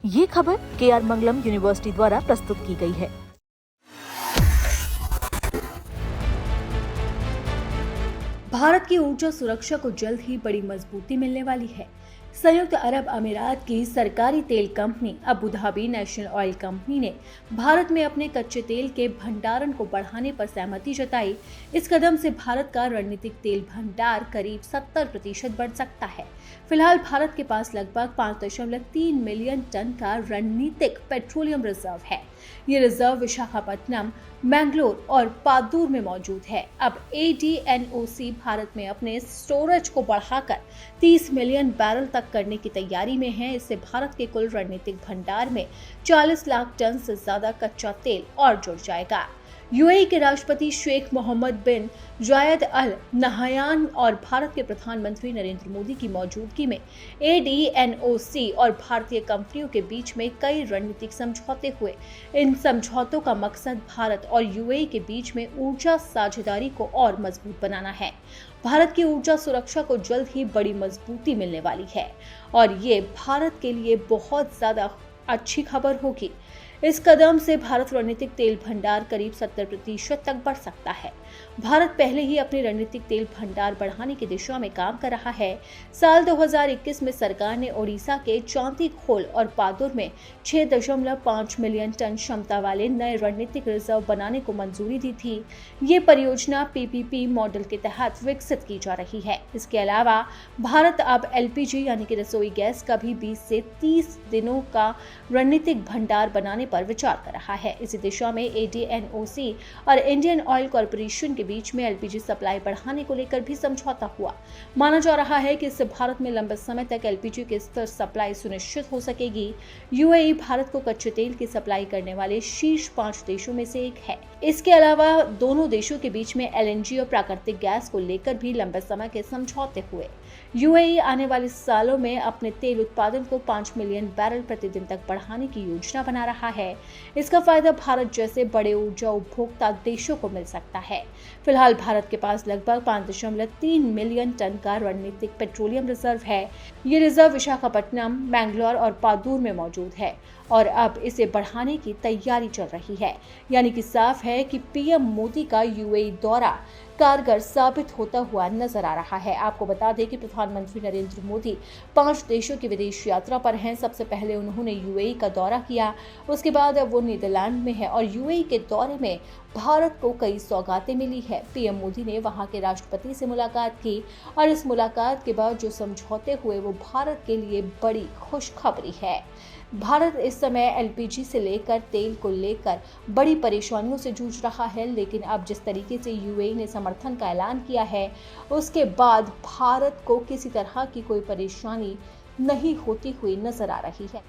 ये खबर KR मंगलम university द्वारा प्रस्तुत की गई है। भारत की ऊर्जा सुरक्षा को जल्द ही बड़ी मजबूती मिलने वाली है। संयुक्त अरब अमीरात की सरकारी तेल company Abu Dhabi national oil company ने भारत में अपने कच्चे तेल के भंडारण को बढ़ाने पर सहमति जताई। इस कदम से भारत का रणनीतिक तेल भंडार करीब 70% बढ़ सकता है। फिलहाल भारत के पास लगभग 5.3 मिलियन टन का रणनीतिक पेट्रोलियम रिजर्व है। ये रिजर्व विशाखापट्टनम, मैंगलोर और पादूर में मौजूद है। अब ADNOC भारत में अपने स्टोरेज को बढ़ाकर 30 मिलियन बैरल तक करने की तैयारी में है। इससे भारत के कुल रणनीतिक भंडार में 40 लाख टन से ज्यादा कच्चा तेल और जुड़ जाएगा। UAE के राष्ट्रपति शेख मोहम्मद बिन जायद अल नहयान और भारत के प्रधानमंत्री नरेंद्र मोदी की मौजूदगी में ADNOC और भारतीय कंपनियों के बीच में कई रणनीतिक समझौते हुए। इन समझौतों का मकसद भारत और UAE के बीच में ऊर्जा साझेदारी को और मजबूत बनाना है। भारत की ऊर्जा सुरक्षा को जल्द ही बड़ी मजबूती मिलने वाली है और ये भारत के लिए बहुत ज्यादा अच्छी खबर होगी। इस कदम से भारत रणनीतिक तेल भंडार करीब 70% तक बढ़ सकता है। भारत पहले ही अपने रणनीतिक तेल भंडार बढ़ाने की दिशा में काम कर रहा है। साल 2021 में सरकार ने ओडिशा के चौंती खोल और पादुर में 6.5 मिलियन टन क्षमता वाले नए रणनीतिक रिजर्व बनाने को मंजूरी दी थी। ये परियोजना PPP मॉडल के तहत विकसित की जा रही है। इसके अलावा भारत अब LPG यानी कि रसोई गैस का भी 20 से 30 दिनों का रणनीतिक भंडार बनाने पर विचार कर रहा है। इसी दिशा में ADNOC और इंडियन ऑयल कॉर्पोरेशन के बीच में LPG सप्लाई बढ़ाने को लेकर भी समझौता हुआ। माना जा रहा है कि इससे भारत में लंबे समय तक LPG की स्थिर सप्लाई सुनिश्चित हो सकेगी। UAE भारत को कच्चे तेल की सप्लाई करने वाले शीर्ष 5 देशों में से एक है। इसके अलावा दोनों देशों के बीच में LNG और प्राकृतिक गैस को लेकर भी लंबे समय के समझौते हुए। UAE आने वाले सालों में अपने तेल उत्पादन को 5 मिलियन बैरल प्रतिदिन तक बढ़ाने की योजना बना रहा है। इसका फायदा भारत जैसे बड़े ऊर्जा उपभोक्ता देशों को मिल सकता है। फिलहाल भारत के पास लगभग 5.3 मिलियन टन का रणनीतिक पेट्रोलियम रिजर्व है। ये रिजर्व विशाखापट्टनम, मैंगलोर और पादूर में मौजूद है और अब इसे बढ़ाने की तैयारी चल रही है। यानी कि साफ है कि PM मोदी का UAE दौरा कारगर साबित होता हुआ नजर आ रहा है। आपको बता दें कि प्रधानमंत्री नरेंद्र मोदी 5 देशों की विदेश यात्रा पर हैं। सबसे पहले उन्होंने UAE का दौरा किया, उसके बाद अब वो नीदरलैंड में है और UAE के दौरे में भारत को कई सौगातें मिली है। PM मोदी ने वहां के राष्ट्रपति से मुलाकात की और इस मुलाकात के बाद जो समझौते हुए वो भारत के लिए बड़ी खुशखबरी है। भारत इस समय LPG से लेकर तेल को लेकर बड़ी परेशानियों से जूझ रहा है, लेकिन अब जिस तरीके से UAE ने समर्थन का ऐलान किया है उसके बाद भारत को किसी तरह की कोई परेशानी नहीं होती हुई नजर आ रही है।